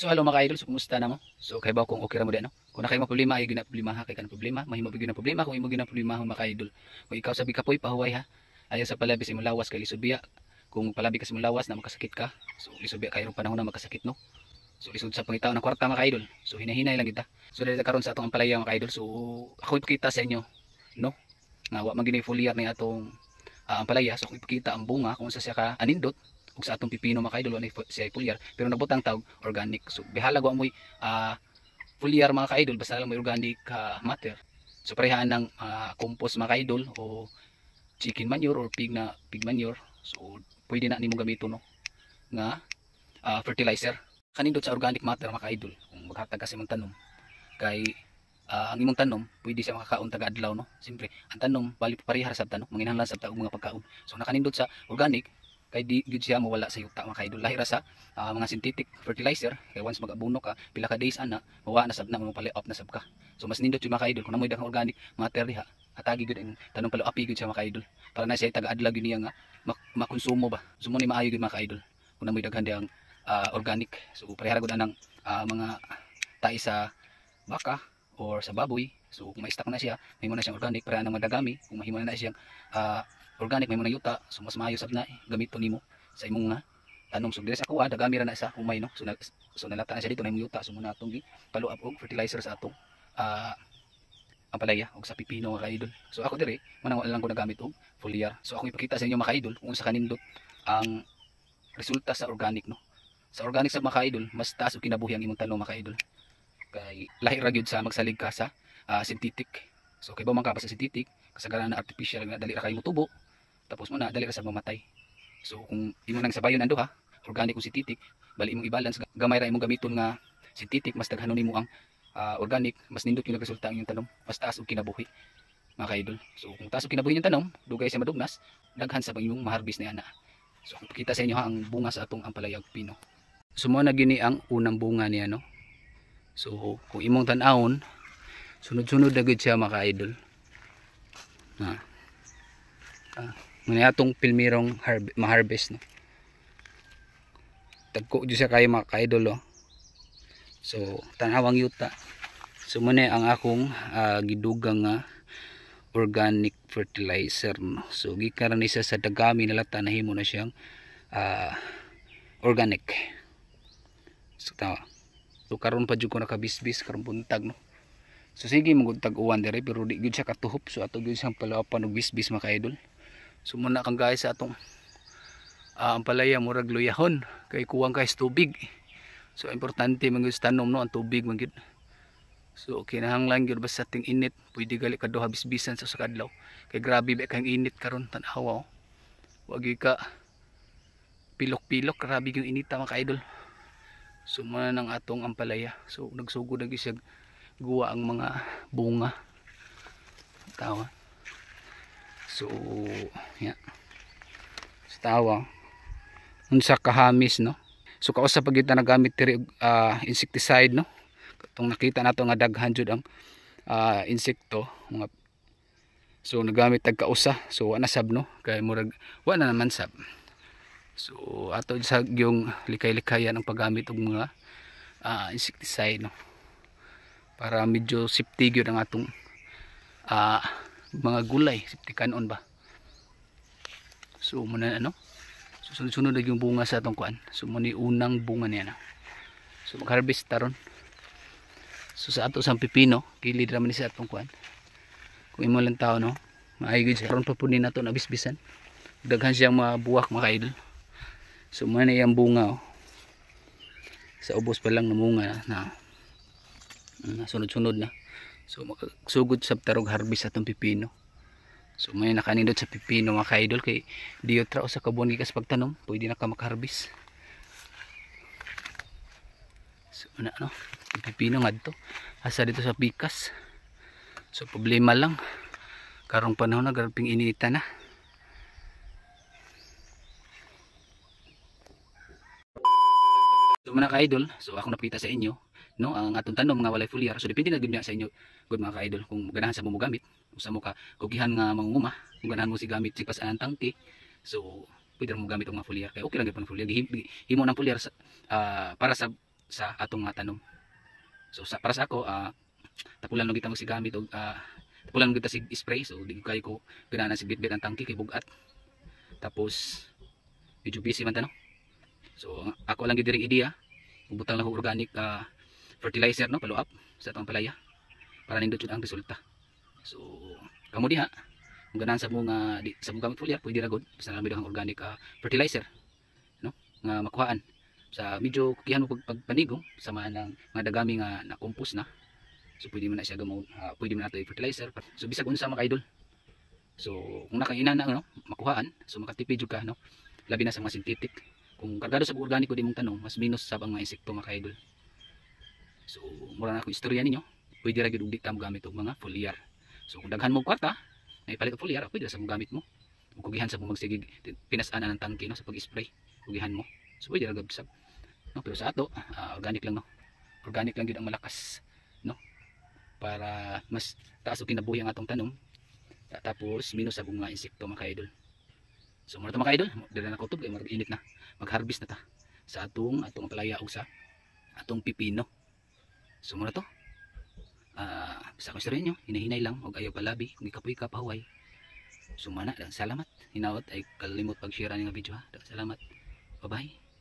So hello mga idol, so kumusta na mo? So kay ba kung okay ra mo din no? Kung na kay mo problema ay gina problema ha kay kan problema, mahimo bigyan na problema kung imo gina problema ho mga idol. Kung ikaw sabi ka poy pahuway ha. Ayaw sa palabi sa imong lawas kay lisod biya. Kung palabi ka sa imong lawas na makasakit ka, so lisod biya kayong panahon na makasakit no. So lisod sa pangitaw ng kwarta mga idol. So hinahinay lang kita. So dili karon sa atong palaya mga idol. So ako ipakita sa inyo no nga wa man gini foliar ni atong ang palaya. So ako ipakita ang bunga kung sa siya ka anindot ug sa atong pipino mga idol wala siya foliar pero nabutang tawag organic. So bihalag wa moy foliar mga idol basta lang may organic matter. So parehaan ng compost mga idol o chicken manure or pig manure. So pwede na nimo gamiton no nga fertilizer kanindot sa organic matter mga idol kung maghatag kasi mong tanom kay ang imong tanom pwede siya makakaon taga adlaw no. Siyempre ang tanom bali parehas sa tanom manginahanglan sa taong mga pagkaon. So nakanindot sa organic kay di gud siya mawala sa yuta mga idol lahira sa mga synthetic fertilizer kay once mag-abono ka pila ka days ana mawala na sab na mo pali up na sab ka. So mas nindot yung mga idol kung namoy daghang organic matter diha atagi gud ang tanong palo api gud siya mga idol para na siya taga adlaw gud niya nga makonsumo ba. So mo ni maayo gud mga idol kung namoy daghan dihang organic. So parehara gud anang mga tae sa baka or sa baboy. So kung ma-stock na siya mahimo na siyang organic para nang madagami kung mahimo na siyang organic may mga yuta. So mas maayo sab na gamiton nimo sa imong tanom. So diri sa kuha dagami ra na sa humay no. So nalata na siya dito na imong yuta. So muna atong follow up og fertilizer sa atong ang palaya og sa pipino mga idol. So ako diri manang wala lang ko nagamit og foliar. So ako ipakita sa inyo mga idol kung sa kanindot ang resulta sa organic no. Sa organic sa mga idol mas taas og kinabuhi ang imong tanom mga idol. Kay lahi ra gyud sa magsalig ka sa synthetic. So kay ba man ka sa synthetic kasagaran na artificial nga dali ra kay mo tubo tapos mo na dali ra sa mamatay. So kung imo nang sabayon ando ha organic ug synthetic bali imong i-balance gamay ra imong gamiton nga synthetic mas daghanon nimo ang organic mas nindot yung nagresulta ang inyong tanom mas taas og kinabuhi mga kaidol. So kung taas og kinabuhi yung tanom dugay sa madugnas daghan sa imong maharbis na ana. So kung pakita sa inyo ha ang bunga sa atong ampalaya ug pino. So mo na gini ang unang bunga niya no. So kung imong tan-awon sunod-sunod na gud siya mga idol. Muna atong pilmirong ma-harvest no. Tagko jud siya kay mga idol oh. So tanawang yuta. So muna ang akong gidugang nga organic fertilizer no. So gikan ni sa dagami nalata nahimo na siyang organic. So tawa. So karon pa jud ko nakabisbis karon buntag no. So sige magtag uwan dire pero di gyud siya katuhop. So ato gyud siyang palawapan og bisbis mga idol. So muna kang guys sa atong ang palaya murag luyahon kay kuwang guys tubig. So importante man gyud tanom no ang tubig man gyud. So kinahanglan gyud basta ting init pwede gali kaduha bisbisan sa kadlaw. Kay grabe ba kang init karon tan-aw. Wag ka pilok-pilok grabe yung inita mga idol. So muna nang atong ampalaya. So nagsugod na siya guwa ang mga bunga. Tawa. So ya. Tawa. Unsa kahamis no. So kausa pag kita nagamit diri insecticide no. Katong nakita nato nga daghan jud ang insekto mga. So nagamit tag kausa. So wa na sab no kay murag wa na naman sab. So ato sa yung likay-likayan ang paggamit og mga insecticide no. Para medyo safety gyud ang atong mga gulay, safety kanon ba. So muna ano. So sunod-sunod yung bunga sa atong kuan. So muni unang bunga niya na. So mag-harvest taron. So sa ato sang pipino, kilid ra man ni sa atong kuan. Kung imo lang tao no, maayo gyud karon pa punin nato na bisbisan. Daghan siyang mga buwak mga idol. So muna na yung bunga oh. Sa ubos pa lang na bunga na sunod-sunod na. So magsugod sa tarog harvest atong pipino. So may nakanindot sa pipino mga ka-idol kay diyo tra sa kabuan gikas pagtanom pwede na ka maka-harvest. So na no, pipino ngadto asa dito sa pikas. So problema lang karong panahon na garaping inita na. So mga ka-idol, so ako napakita sa inyo no ang atong tanom nga walay foliar. So depende na gud sa inyo gud mga ka-idol kung ganahan sa mo gamit usa mo ka kugihan nga mangunguma kung ganahan mo si gamit si pasan tangke. So pwede mo gamit og mga foliar kay okay lang gyud pang foliar himo nang foliar para sa sa atong nga tanom. So para sa ako tapulan lang kita magsigamit og tapulan lang kita sig spray, so di kay ko pinana sig bitbit ang tangke kay bugat. Tapos medyo busy man ta, no. So ako lang gid diri idea, butang lang og organic fertilizer, no, follow up sa atong palaya para nindot jud ang resulta. So kamo diha kung ganahan sa mga sa mga gamit foliar, pwede ra gud basta lang ang organic fertilizer, no, nga makuhaan sa medyo kukihan mo pagpanigong sama ng mga dagami nga na compost na. So pwede mo na siya gamo, pwede mo na ito i-fertilizer. So bisag unsa mga idol. So kung nakaina na, no, makuhaan, so makatipid jud ka, no, labi na sa mga synthetic. Kung kargado sa organiko di mong tanong, mas minus sa mga insekto mga idol. So mura na ako istorya ninyo, pwede ra gyud og di ta mo gamit og mga foliar. So kung daghan mo kwarta na ipalit og foliar, pwede ra sa mo gamit mo. Kung kugihan sa mo magsigig pinasana ng tangke, no, sa pag-spray, kugihan mo. So pwede ra gud sa, no, pero sa ato organic lang, no, organic lang gyud ang malakas, no, para mas taas og kinabuhi ang atong tanom, tapos minus sa mga insekto mga idol. So muna ito mga idol, dala na kutob kay mag-init na, mag-harvest na ta sa atong palaya o sa atong pipino. So muna to, sa akong istorya nyo, hinahinay lang og ayaw palabi, kung ikapoy ka pahuway. So mana, salamat, hinaot ay kalimot pag-share nga video ha, salamat, bye bye.